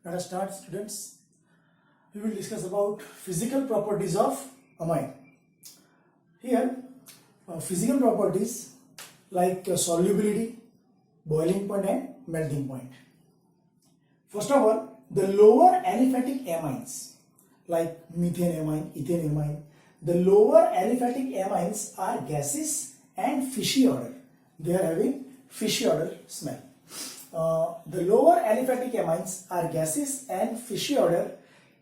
Let us start, students. We will discuss about physical properties of amine. Here, physical properties like solubility, boiling point and melting point. First of all, the lower aliphatic amines like methane amine, ethane amine, the lower aliphatic amines are gaseous and fishy odor. They are having fishy odor smell. The lower aliphatic amines are gaseous and fishy odor.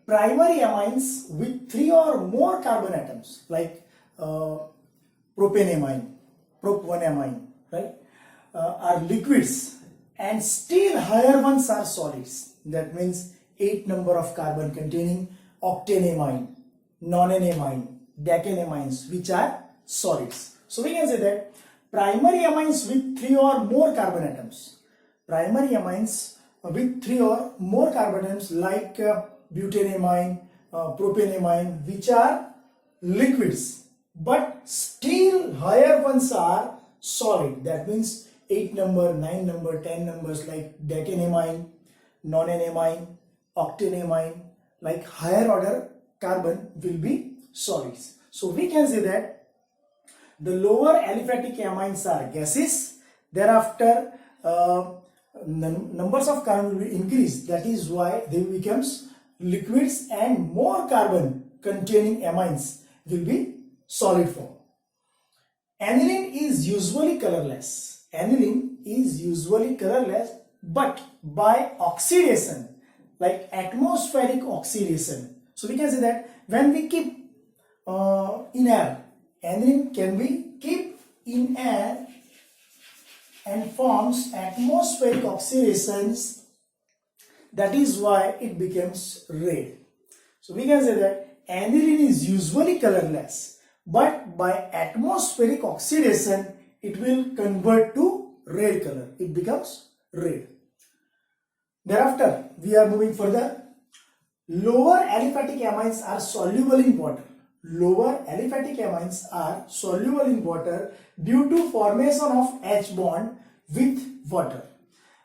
Primary amines with 3 or more carbon atoms like propanamine, prop1amine, right, are liquids, and still higher ones are solids. That means 8 number of carbon containing octanamine, nonenamine, decanamines, which are solids. So we can say that primary amines with 3 or more carbon atoms. Primary amines with 3 or more carbon atoms like butanamine, propanamine, which are liquids, but still higher ones are solid. That means 8 number, 9 number, 10 numbers like decanamine, nonenamine, octanamine, like higher order carbon will be solids. So we can say that the lower aliphatic amines are gases. Thereafter numbers of carbon will be increased. That is why they becomes liquids, and more carbon containing amines will be solid form. Aniline is usually colorless. Aniline is usually colorless, but by oxidation, like atmospheric oxidation. So we can say that when we keep in air, aniline can be keep in air and forms atmospheric oxidations. That is why it becomes red. So we can say that aniline is usually colorless, but by atmospheric oxidation it will convert to red color. It becomes red. Thereafter we are moving further. Lower aliphatic amines are soluble in water. Lower aliphatic amines are soluble in water due to formation of H bond with water.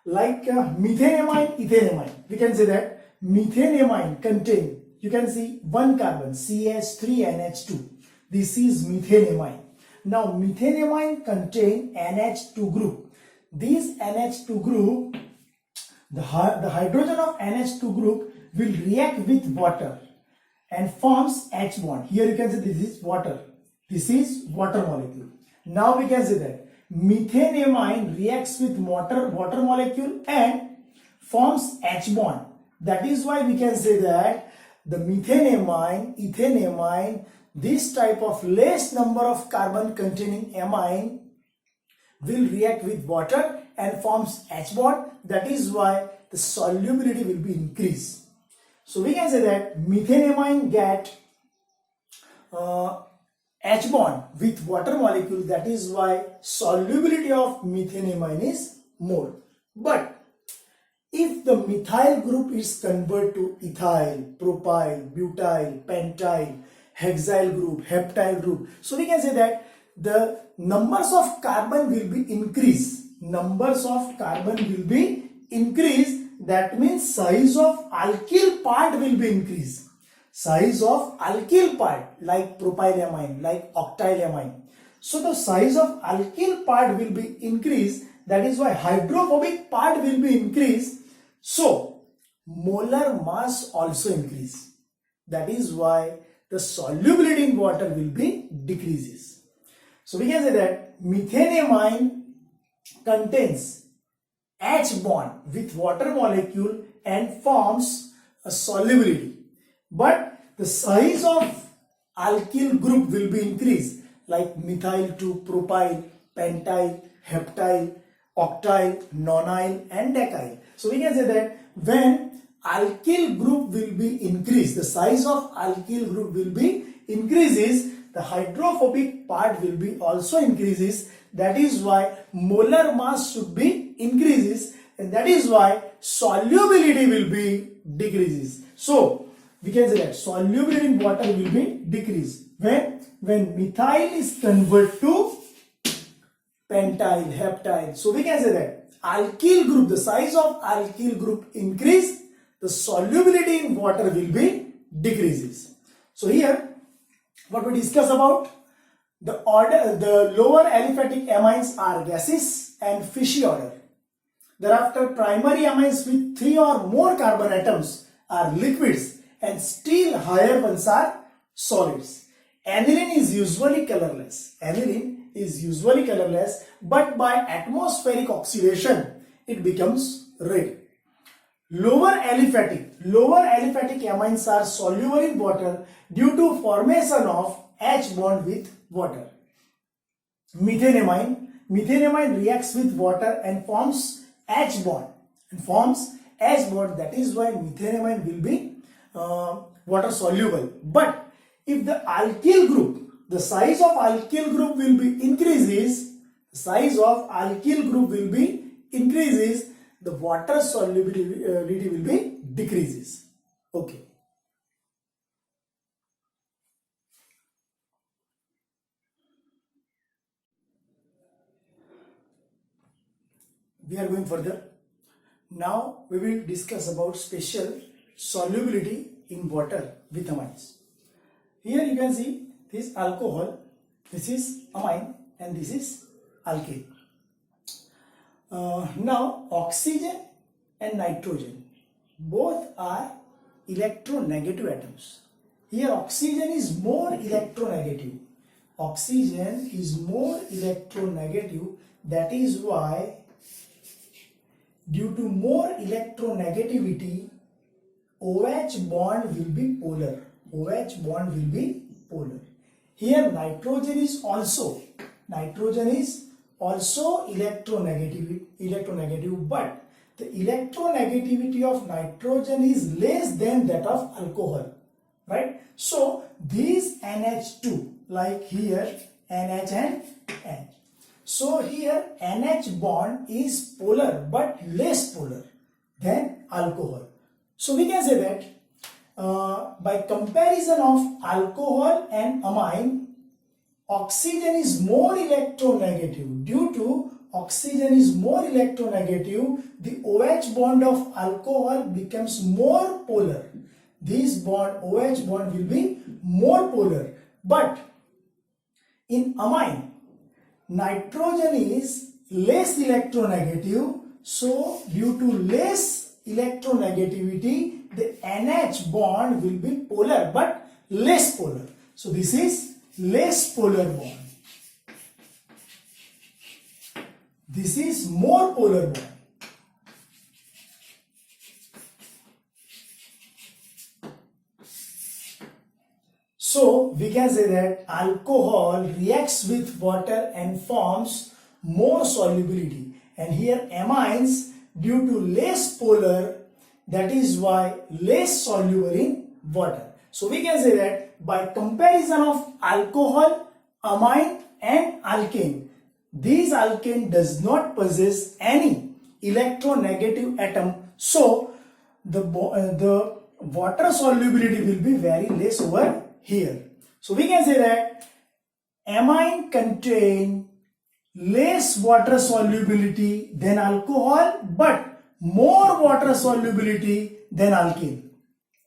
Like methanamine, ethanamine. We can say that methanamine contain, you can see one carbon, CH3NH2. This is methanamine. Now methanamine contain NH2 group. This NH2 group, the hydrogen of NH2 group will react with water and forms H bond. Here you can say this is water. This is water molecule. Now we can say that methanamine reacts with water molecule and forms H bond. That is why we can say that the methanamine, ethanamine, this type of less number of carbon containing amine will react with water and forms H bond. That is why the solubility will be increased. So we can say that methanamine get H bond with water molecule. That is why solubility of methanamine is more. But if the methyl group is converted to ethyl, propyl, butyl, pentyl, hexyl group, heptyl group, so we can say that the numbers of carbon will be increased. Numbers of carbon will be increased. That means size of alkyl part will be increased. Size of alkyl part like propylamine, like octylamine. So the size of alkyl part will be increased. That is why hydrophobic part will be increased. So molar mass also increase. That is why the solubility in water will be decreases. So we can say that methanamine contains H bond with water molecule and forms a solubility. But the size of alkyl group will be increased like methyl to propyl, pentyl, heptyl, octyl, nonyl and decyl. So we can say that when alkyl group will be increased, the size of alkyl group will be increases, the hydrophobic part will be also increases. That is why molar mass should be increases, and that is why solubility will be decreases. So we can say that solubility in water will be decreased when methyl is converted to pentyl, heptyl. So we can say that alkyl group, the size of alkyl group increase, the solubility in water will be decreases. So here what we discuss about the lower aliphatic amines are gases and fishy order. Thereafter primary amines with 3 or more carbon atoms are liquids and still higher ones are solids. Aniline is usually colorless. Aniline is usually colorless, but by atmospheric oxidation it becomes red. Lower aliphatic amines are soluble in water due to formation of H bond with water. Methane amine reacts with water and forms H bond. That is why methane amine will be water soluble. But if the alkyl group, the size of alkyl group will be increases, the water solubility will be decreases. Okay. We are going further. Now we will discuss about special solubility in water with amines. Here you can see this alcohol, this is amine and this is alkane. Now oxygen and nitrogen both are electronegative atoms. Here oxygen is more electronegative. That is why due to more electronegativity, OH bond will be polar. Here nitrogen is also electronegative, but the electronegativity of nitrogen is less than that of alcohol, right? So these NH2, like here NH and N. So here NH bond is polar but less polar than alcohol. So we can say that by comparison of alcohol and amine, oxygen is more electronegative. Due to oxygen is more electronegative, the OH bond of alcohol becomes more polar. This bond, OH bond, will be more polar. But in amine, nitrogen is less electronegative. So due to less electronegativity, the NH bond will be polar but less polar. So this is less polar bond. This is more polar bond. So we can say that alcohol reacts with water and forms more solubility, and here amines due to less polar, that is why less soluble in water. So we can say that by comparison of alcohol, amine and alkane, this alkane does not possess any electronegative atom, so the water solubility will be very less over here. So we can say that amine contain less water solubility than alcohol but more water solubility than alkane.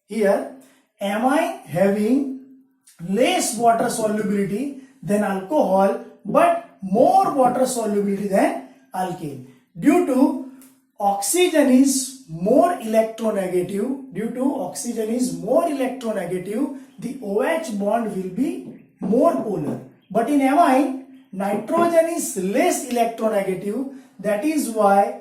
Here amine having less water solubility than alcohol but more water solubility than alkane. Due to oxygen is more electronegative, the OH bond will be more polar. But in amine, nitrogen is less electronegative, that is why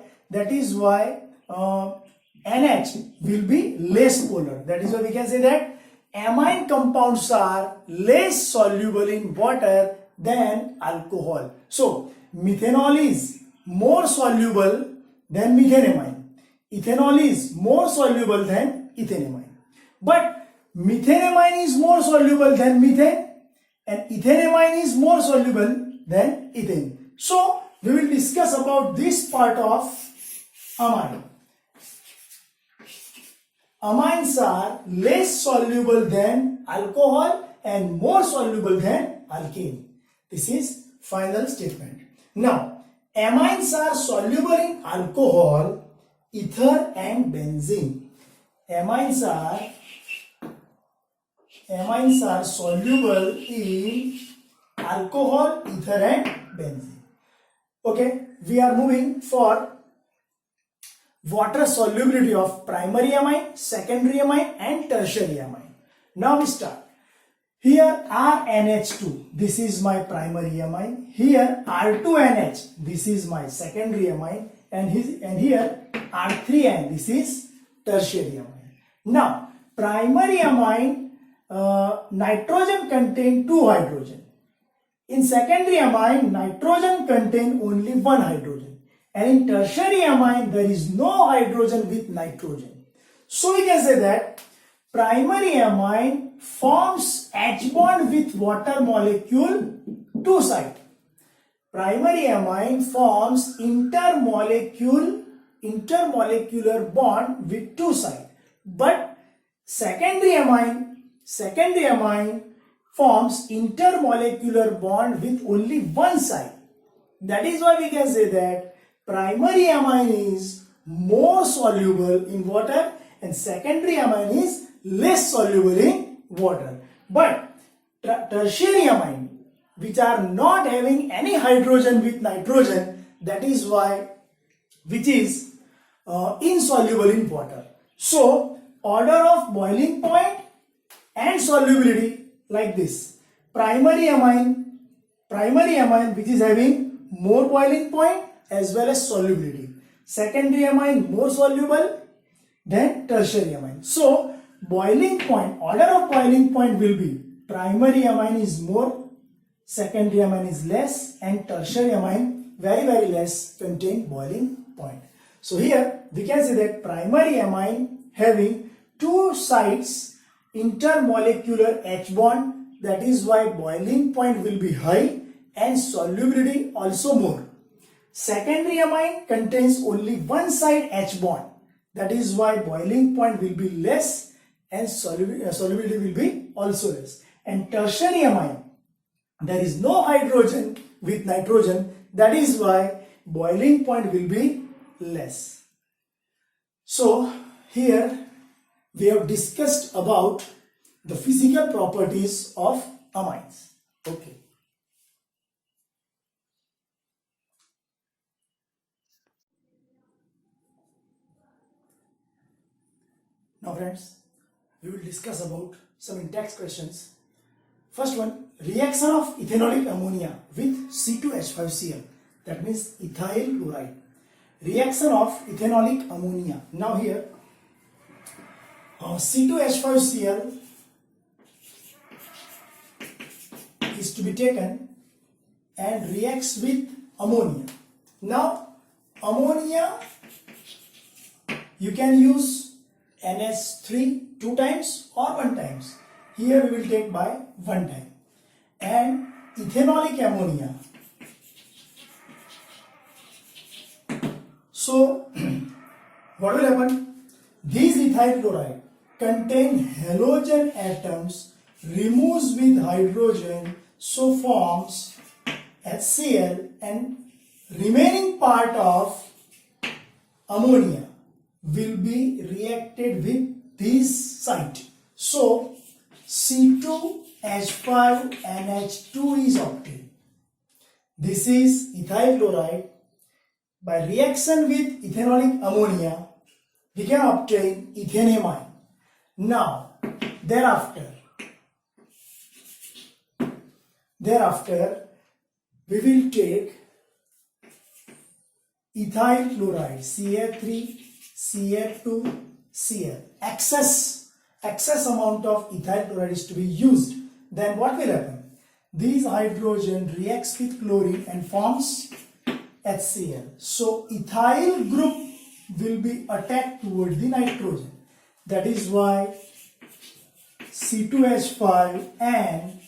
NH will be less polar. That is why we can say that amine compounds are less soluble in water than alcohol. So methanol is more soluble than methanamine. Ethanol is more soluble than ethanamine. But methanamine is more soluble than methane and ethanamine is more soluble than ethane. So we will discuss about this part of amine. Amines are less soluble than alcohol and more soluble than alkane. This is final statement. Now, amines are soluble in alcohol, ether and benzene. amines are soluble in alcohol, ether and benzene. Okay, we are moving for water solubility of primary amine, secondary amine and tertiary amine. Now we start. Here RNH2, this is my primary amine. Here R2NH, this is my secondary amine. And here R3N, this is tertiary amine. Now primary amine, nitrogen contain 2 hydrogen. In secondary amine, nitrogen contain only 1 hydrogen. And in tertiary amine, there is no hydrogen with nitrogen. So we can say that primary amine forms H bond with water molecule 2 side. Primary amine forms intermolecular bond with 2 side. But secondary amine forms intermolecular bond with only 1 side. That is why we can say that primary amine is more soluble in water and secondary amine is less soluble in water. But tertiary amine, which are not having any hydrogen with nitrogen, that is why which is insoluble in water. So order of boiling point and solubility like this. Primary amine which is having more boiling point as well as solubility. Secondary amine more soluble than tertiary amine. So boiling point, order of boiling point will be primary amine is more, secondary amine is less and tertiary amine very less contain boiling point. So here we can say that primary amine having 2 sides intermolecular H bond, that is why boiling point will be high and solubility also more. Secondary amine contains only 1 side H bond, that is why boiling point will be less and solubility will be also less. And tertiary amine, there is no hydrogen with nitrogen, that is why boiling point will be less. So here we have discussed about the physical properties of amines. Okay. Now friends, we will discuss about some intex questions. First one, reaction of ethanolic ammonia with C2H5Cl, that means ethyl chloride. Reaction of ethanolic ammonia. Now here C2H5Cl is to be taken and reacts with ammonia. Now ammonia, you can use NH3 2 times or 1 times. Here we will take by 1 time. And ethanolic ammonia. So what will happen? These ethyl chloride contain halogen atoms, removes with hydrogen, so forms HCl, and remaining part of ammonia will be reacted with this site. So C2H5NH2 is obtained. This is ethyl chloride. By reaction with ethanolic ammonia, we can obtain ethanamine. Now, thereafter, we will take ethyl chloride, Ca3, Ca2, Cl. Excess amount of ethyl chloride is to be used. Then what will happen? These hydrogen reacts with chlorine and forms HCl. So ethyl group will be attacked toward the nitrogen. That is why C2H5 and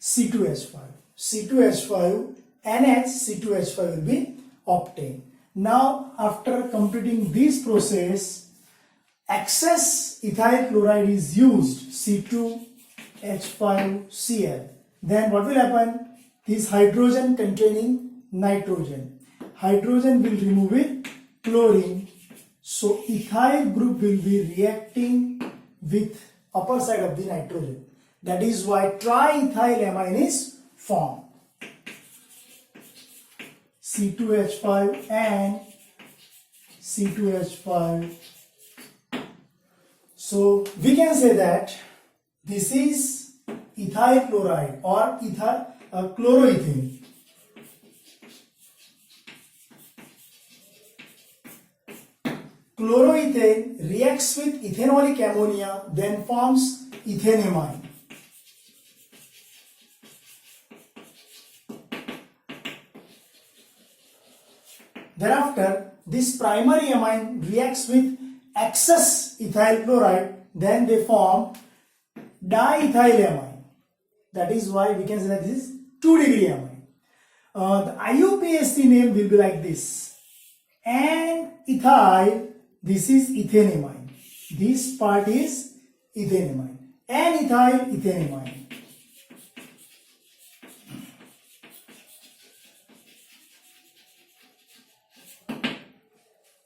C2H5 NH C2H5 will be obtained. Now after completing this process, excess ethyl chloride is used, C2H5Cl. Then what will happen? This hydrogen containing nitrogen. Hydrogen will remove with chlorine So ethyl group will be reacting with upper side of the nitrogen. That is why triethylamine is formed. C2H5 and C2H5. So we can say that this is ethyl chloride or chloroethane. Chloroethane reacts with ethanolic ammonia, then forms ethanamine. Thereafter, this primary amine reacts with excess ethyl chloride, then they form diethylamine. That is why we can say that this is 2-degree amine. The IUPAC name will be like this. N-ethyl, this is ethanamine. This part is ethanamine. N-ethyl ethanamine.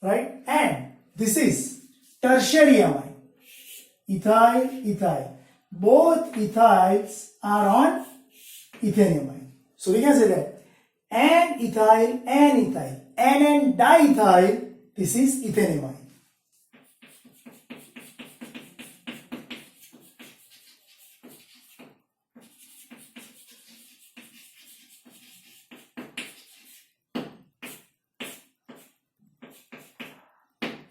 Right? And this is tertiary amine. Ethyl, ethyl. Both ethyls are on ethanamine. So we can say that N-ethyl, N-ethyl, N diethyl, this is ethanamine.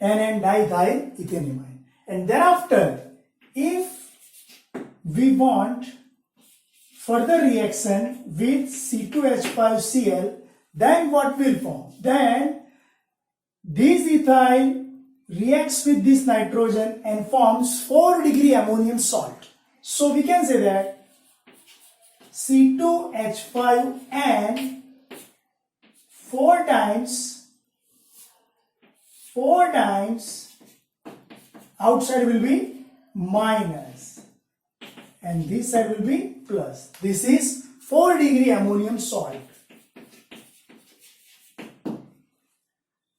N diethyl ethanamine. And thereafter, if we want further reaction with C2H5Cl, then what will form? Then this ethyl reacts with this nitrogen and forms 4-degree ammonium salt. So we can say that C2H5N 4 times outside will be minus and this side will be plus. This is 4-degree ammonium salt.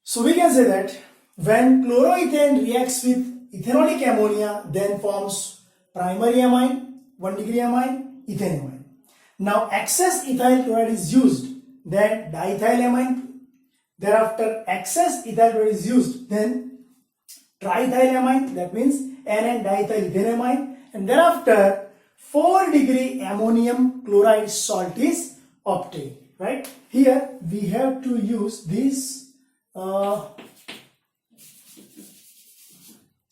So we can say that when chloroethane reacts with ethanolic ammonia, then forms primary amine, 1-degree amine, ethanamine. Now excess ethyl chloride is used, then diethylamine. Thereafter excess ethyl chloride is used, then triethylamine, that means N diethyl ethanamine, and thereafter 4-degree ammonium chloride salt is obtained. Right? Here we have to use this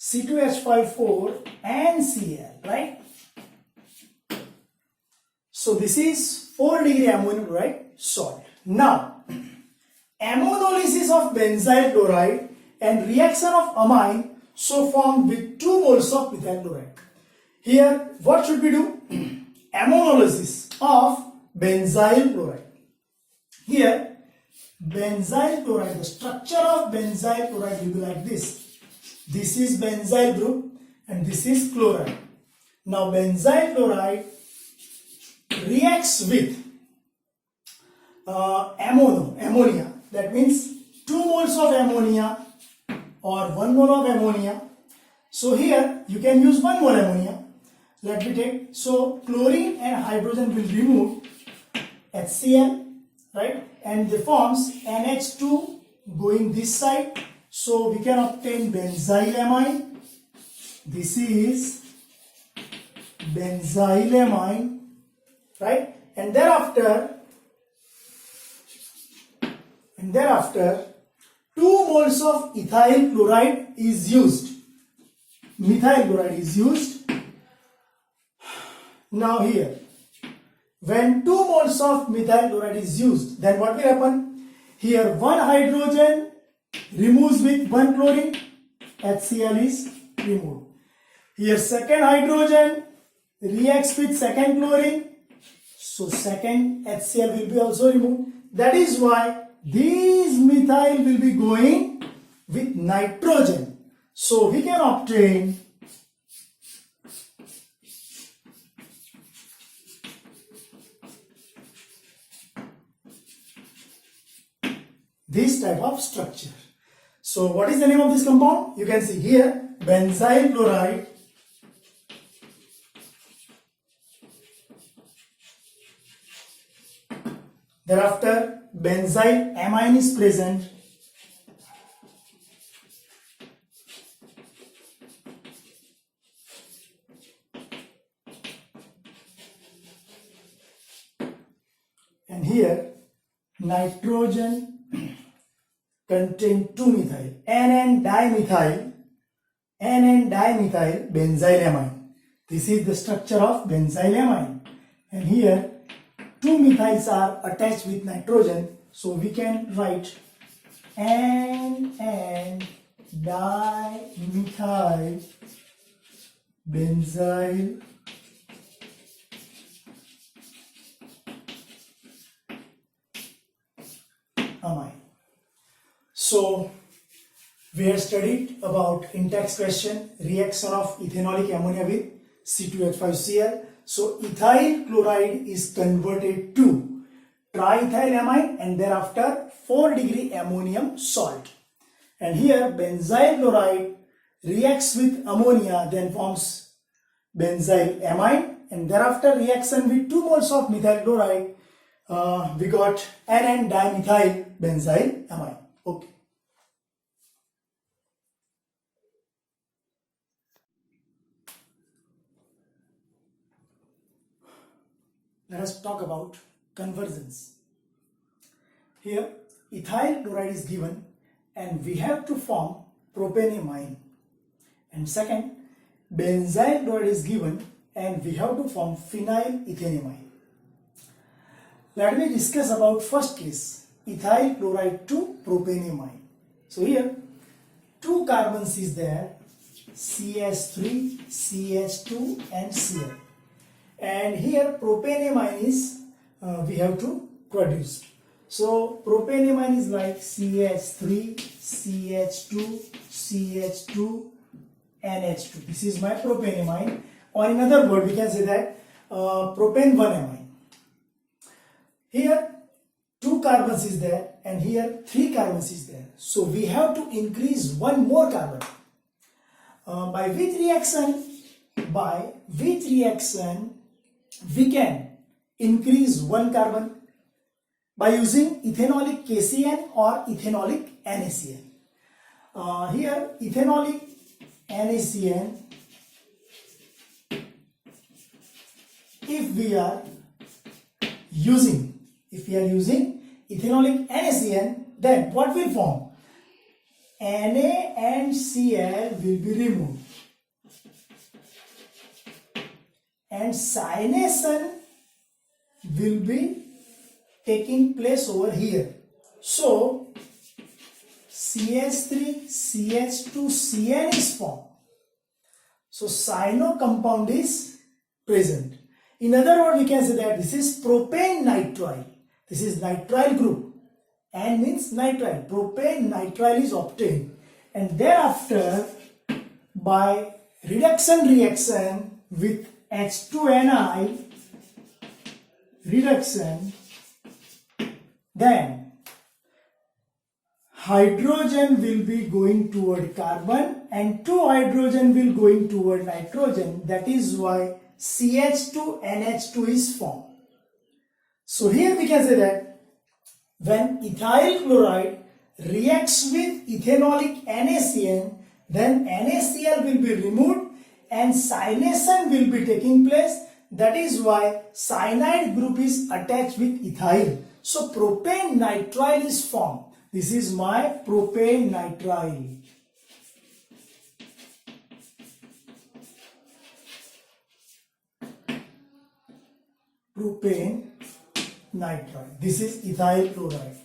C2H54 and Cl, right? So this is 4-degree ammonium chloride salt. Now, ammonolysis of benzyl chloride and reaction of amine so formed with 2 moles of methyl chloride. Here, what should we do? Ammonolysis of benzyl chloride. Here, benzyl chloride, the structure of benzyl chloride will be like this. This is benzyl group and this is chloride. Now, benzyl chloride reacts with ammonia. That means 2 moles of ammonia or 1 mole of ammonia. So here you can use 1 mole ammonia. Let me take, so chlorine and hydrogen will remove HCl, right? And they forms NH2 going this side. So we can obtain benzylamine. This is benzylamine, right? And thereafter 2 moles of ethyl chloride is used. Methyl chloride is used. Now here, when 2 moles of methyl chloride is used, then what will happen? Here 1 hydrogen removes with 1 chlorine, HCl is removed. Here second hydrogen reacts with second chlorine, so second HCl will be also removed. That is why these methyl will be going with nitrogen. So we can obtain this type of structure. So what is the name of this compound? You can see here, benzyl chloride thereafter benzyl amine is present, and here nitrogen contain 2-methyl, N-dimethyl benzyl amine. This is the structure of benzyl amine, and here 2 methyls are attached with nitrogen, so we can write N-dimethyl benzyl amine. So we have studied about intex question, reaction of ethanolic ammonia with C2H5Cl. So ethyl chloride is converted to triethylamine and thereafter 4-degree ammonium salt. And here benzyl chloride reacts with ammonia, then forms benzyl amine, and thereafter reaction with 2 moles of methyl chloride, we got N-dimethyl benzyl amine. Okay. Let us talk about conversions. Here ethyl chloride is given and we have to form propanamine. And second, benzyl chloride is given and we have to form phenylethanamine. Let me discuss about first case, ethyl chloride to propanamine. So here 2 carbons is there, CH3, CH2 and Cl. And here propanamine is we have to produce. So propanamine is like CH3, CH2, CH2, NH2. This is my propanamine. Or in other words, we can say that propan-1-amine. Here 2 carbons is there and here 3 carbons is there. So we have to increase 1 more carbon. By which reaction? We can increase 1 carbon by using ethanolic KCN or ethanolic NaCN. Here ethanolic NaCN, if we are using ethanolic NaCN, then what will form? Na and Cl will be removed and cyanation will be taking place over here. So CH3, CH2, Cn is formed. So cyano compound is present. In other words, we can say that this is propane nitrile. This is nitrile group. N means nitrile. Propane nitrile is obtained. And thereafter, by reduction reaction with H2Ni reduction, then hydrogen will be going toward carbon and 2 hydrogen will going toward nitrogen. That is why CH2NH2 is formed. So here we can say that when ethyl chloride reacts with ethanolic NaCN, then NaCl will be removed and cyanation will be taking place. That is why cyanide group is attached with ethyl. So propane nitrile is formed. This is my propane nitrile. Propane nitrile. This is ethyl chloride.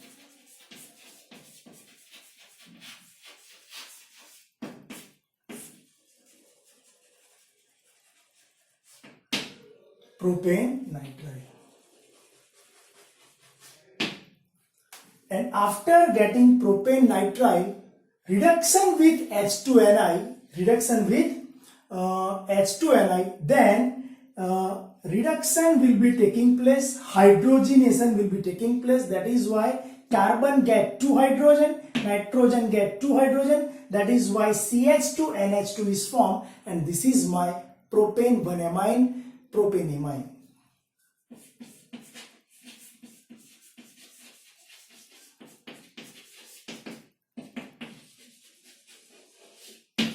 Propane nitrile. And after getting propane nitrile, reduction with H2Ni, then reduction will be taking place, hydrogenation will be taking place. That is why carbon get 2 hydrogen nitrogen get 2 hydrogen. That is why CH2NH2 is formed, and this is my propane 1-amine, propaneamine.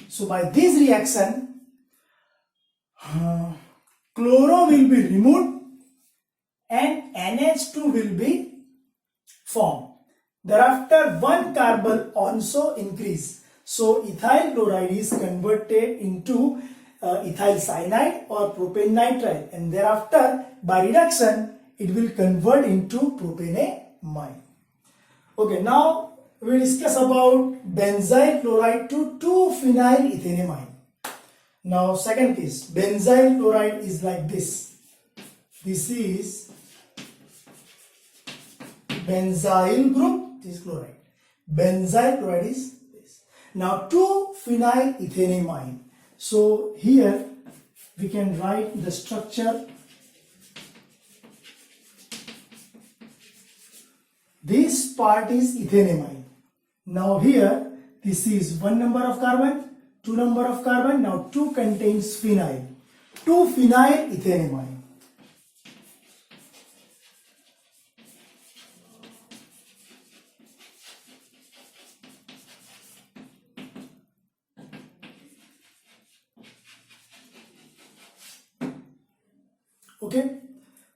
So by this reaction, chloro will be removed and NH2 will be formed. Thereafter, one carbon also increase. So ethyl chloride is converted into ethyl cyanide or propane nitrile, and thereafter by reduction it will convert into propaneamine. Okay, now we will discuss about benzyl chloride to 2-phenyl ethaneamine. Now second case, benzyl chloride is like this. This is benzyl group, this is chloride. Benzyl chloride is this. Now 2-phenyl ethaneamine. So here we can write the structure. This part is ethaneamine. Now here this is 1 number of carbon, 2 number of carbon. Now 2 contains phenyl. 2-phenyl ethaneamine. Okay,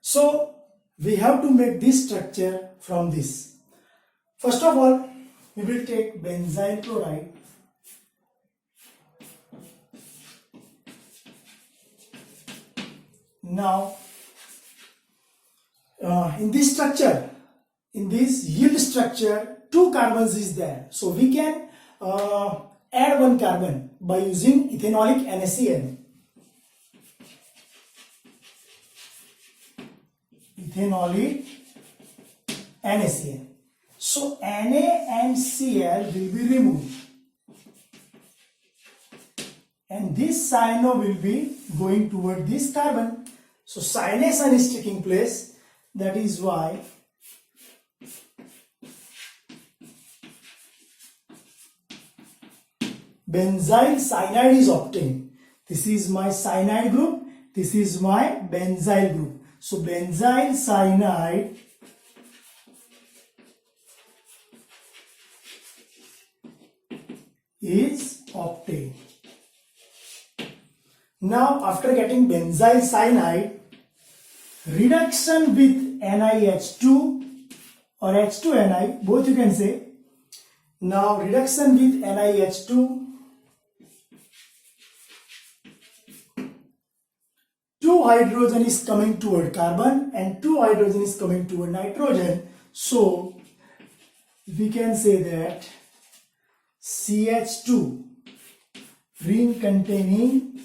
so we have to make this structure from this. First of all, we will take benzyl chloride. Now, in this structure, in this yield structure, 2 carbons is there. So we can add 1 carbon by using ethanolic NaCl. Ethanolic NaCl. So Na and Cl will be removed, and this cyano will be going toward this carbon. So cyanation is taking place. That is why benzyl cyanide is obtained. This is my cyanide group. This is my benzyl group. So benzyl cyanide is obtained. Now after getting benzyl cyanide, reduction with NiH2 or H2Ni, both you can say. Now reduction with NiH2, 2 hydrogen is coming toward carbon and 2 hydrogen is coming toward nitrogen. So we can say that CH2 ring containing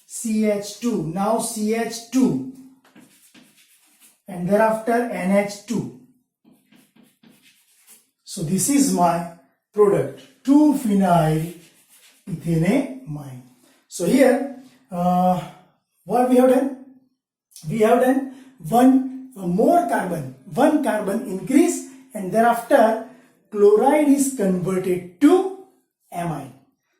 CH2, now CH2 and thereafter NH2. So this is my product, 2-phenyl ethaneamine. So here what we have done? We have done one carbon increase, and thereafter chloride is converted to amine.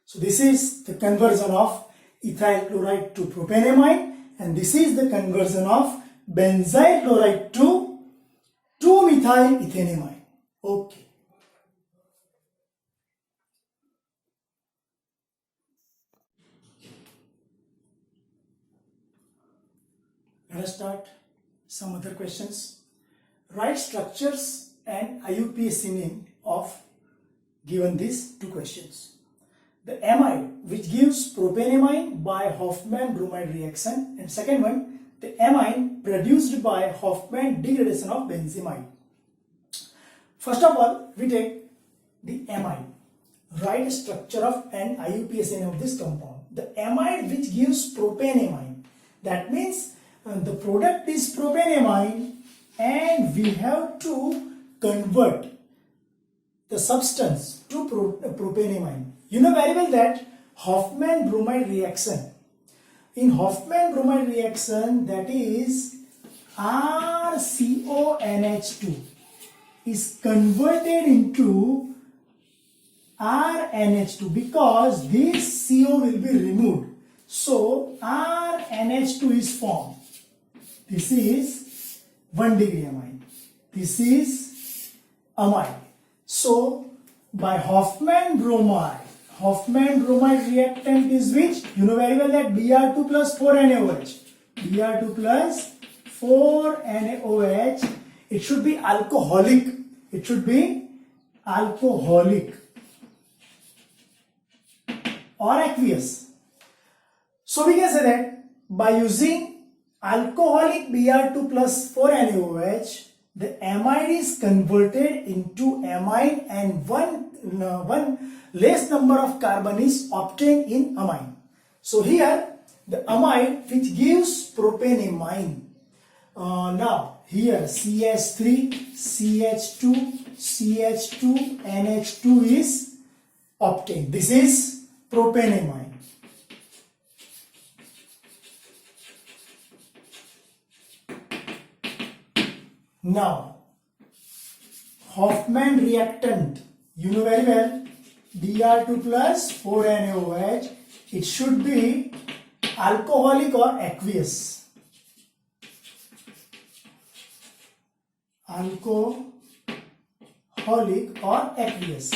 So this is the conversion of ethyl chloride to propaneamine, and this is the conversion of benzyl chloride to 2-methyl ethaneamine. Okay. Let us start some other questions. Write structures and IUPAC name of given these 2 questions. The amide which gives propaneamine by Hoffmann bromide reaction, and second one, the amine produced by Hoffmann degradation of benzimide. First of all, we take the amide. Write structure of and IUPAC name of this compound. The amide which gives propaneamine, that means the product is propaneamine, and we have to convert the substance to propaneamine. You know very well that Hoffmann bromide reaction. In Hoffmann bromide reaction, that is RCONH2. is converted into RNH2 because this CO will be removed. So RNH2 is formed. This is 1 degree amine. This is amine. So by Hoffmann bromide reactant is which? You know very well that Br2 plus 4NaOH. Br2 plus 4NaOH. It should be alcoholic. It should be alcoholic or aqueous. So we can say that by using alcoholic Br2 plus 4NaOH, the amide is converted into amine and one less number of carbon is obtained in amine. So here the amide which gives propanamine. Now here CH3, CH2, CH2, NH2 is obtained. This is propanamine. Now Hoffmann reactant, you know very well, Br2 plus 4NaOH, it should be alcoholic or aqueous. Alcoholic or aqueous.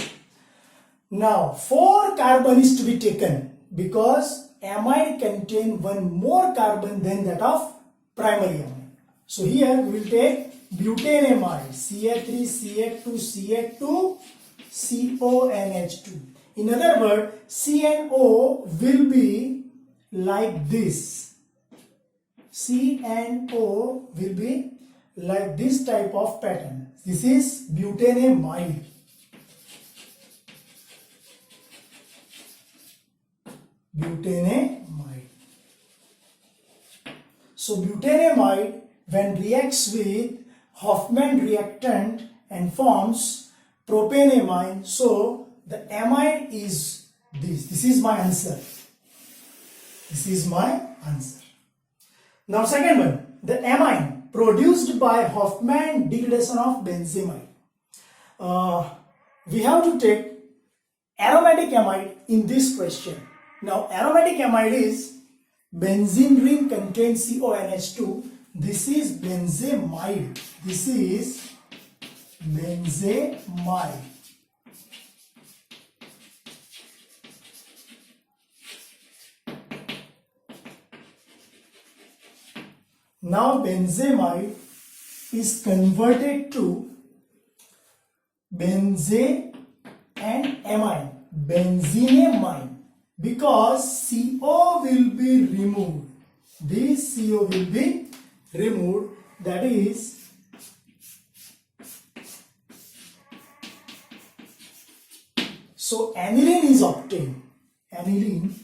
Now 4 carbon is to be taken because amide contain one more carbon than that of primary amide. So here we will take butanamide, CH3, CH2, CH2, CONH2. In other words, CNO will be like this. CNO will be like this type of pattern. This is butanamide. Butanamide. So butanamide when reacts with Hoffmann reactant and forms propanamine, so the amide is this. This is my answer. This is my answer. Now second one, the amine produced by Hoffmann degradation of benzamide. We have to take aromatic amide in this question. Now aromatic amide is benzene ring contains CONH2. This is benzamide. This is benzamide. Now benzamide is converted to benze and amine, benzenamine, because CO will be removed. This CO will be removed, that is so aniline is obtained. Aniline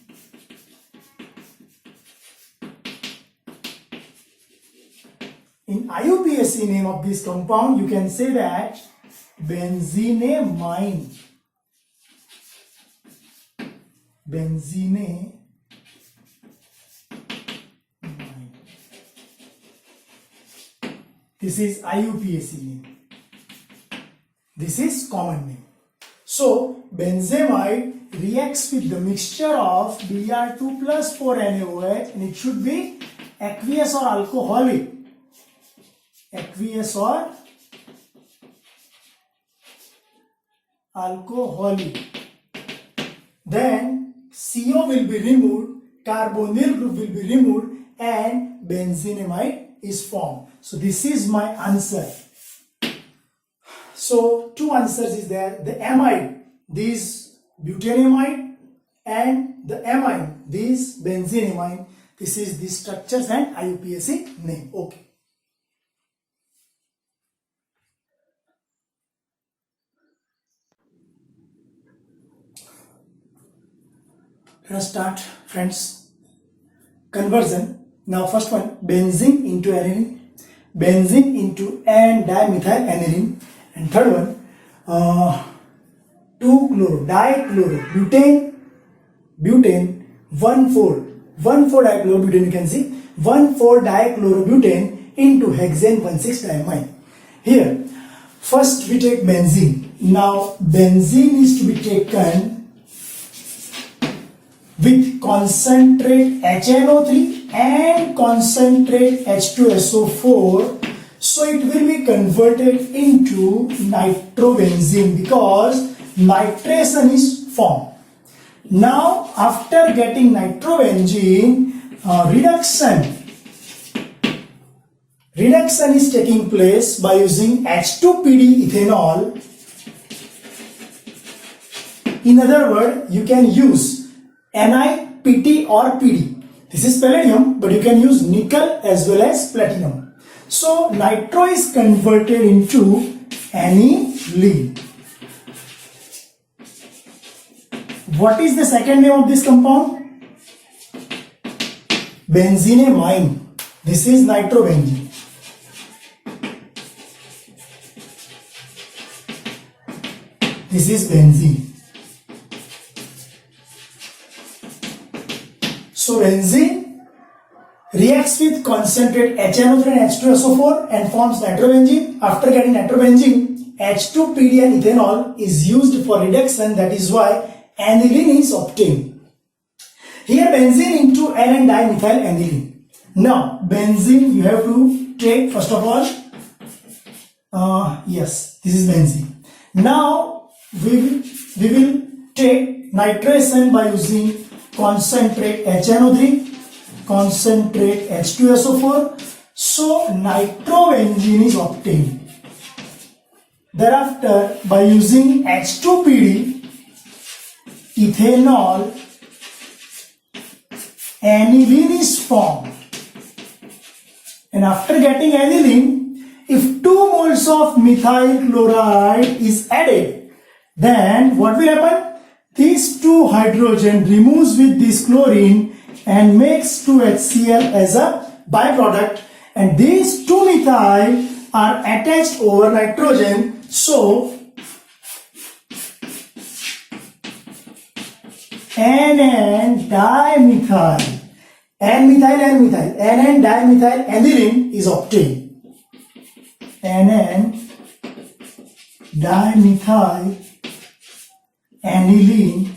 in IUPAC name of this compound you can say that benzenamine. Benzenamine. This is IUPAC name. This is common name. So benzamide reacts with the mixture of Br2 plus 4NaOH and it should be aqueous or alcoholic. Aqueous or alcoholic. Then CO will be removed, carbonyl group will be removed and benzenamide is formed. So this is my answer. So two answers is there. The amide, this butanamide, and the amine, this benzenamine. This is the structures and IUPAC name. Okay. Let us start, friends. Conversion. Now first one, benzene into aniline, benzene into N-dimethyl aniline, and third one, 2-chloro, dichloro, butane, 1,4-dichlorobutane, you can see, 1,4-dichlorobutane into hexane 1,6-diamine. Here, First we take benzene. Now benzene is to be taken with concentrate HNO3 and concentrate H2SO4. So it will be converted into nitrobenzene because nitration is formed. Now after getting nitrobenzene, reduction is taking place by using H2PD ethanol. In other words, you can use Ni, Pt or Pd. This is palladium, but you can use nickel as well as platinum. So nitro is converted into aniline. What is the second name of this compound? Benzenamine. This is nitrobenzene. This is benzene. So benzene reacts with concentrate HNO3 and H2SO4 and forms nitrobenzene. After getting nitrobenzene, H2PD and ethanol is used for reduction. That is why aniline is obtained. Here benzene into N and dimethyl aniline. Now benzene you have to take first of all. Yes, this is benzene. Now we will take nitration by using concentrate HNO3, concentrate H2SO4. So nitrobenzene is obtained. Thereafter by using H2PD, ethanol, aniline is formed. And after getting aniline, if 2 moles of methyl chloride is added, then what will happen? These 2 hydrogen removes with this chlorine and makes 2 HCl as a byproduct, and these 2 methyl are attached over nitrogen. So NN dimethyl, NN dimethyl aniline is obtained. NN dimethyl aniline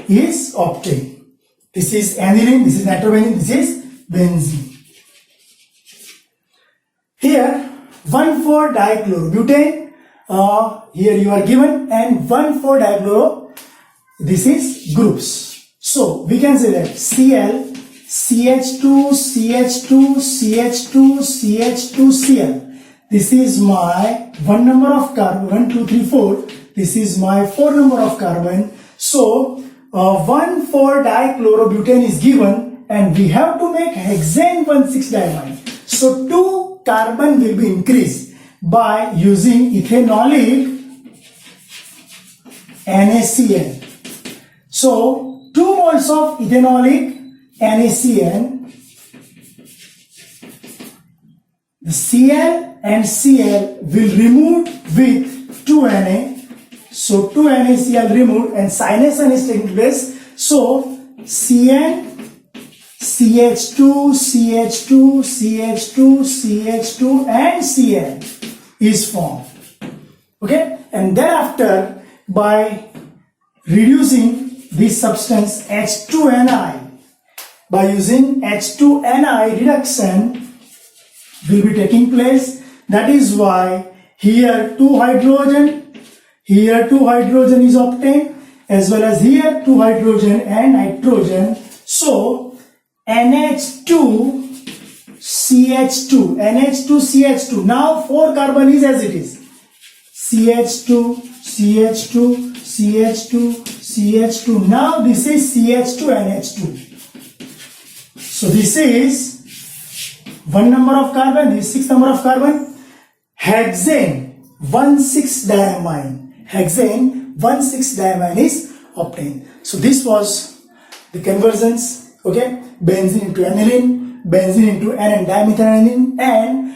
is obtained. This is aniline, this is nitrobenzene, this is benzene. Here 1,4-dichlorobutane, here you are given, and 1,4-dichloro, this is groups. So we can say that Cl, CH2, CH2, CH2, CH2, Cl. This is my 1 number of carbon, 1, 2, 3, 4. This is my 4 number of carbon. So 1,4-dichlorobutane is given, and we have to make hexane 1,6-diamine. So 2 carbon will be increased by using ethanolic NaCl. So 2 moles of ethanolic NaCl, the Cl and Cl will remove with 2 Na. So 2 NaCl removed and cyanation is taking place. So Cn, CH2, CH2, CH2, CH2 and Cl is formed. Okay, and thereafter by reducing this substance H2Ni, by using H2Ni reduction will be taking place. That is why here 2 hydrogen, here 2 hydrogen is obtained, as well as here 2 hydrogen and nitrogen. So NH2 CH2, NH2 CH2. Now 4 carbon is as it is. CH2, CH2, CH2, CH2. Now this is CH2 NH2. So this is 1 number of carbon, this is 6 number of carbon. Hexane 1,6-diamine. Hexane 1,6-diamine is obtained. So this was the conversions. Okay, benzene into aniline, benzene into NN dimethyl aniline, and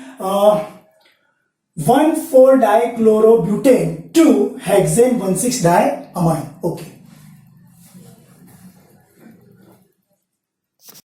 1,4-dichlorobutane to hexane 1,6-diamine. Okay.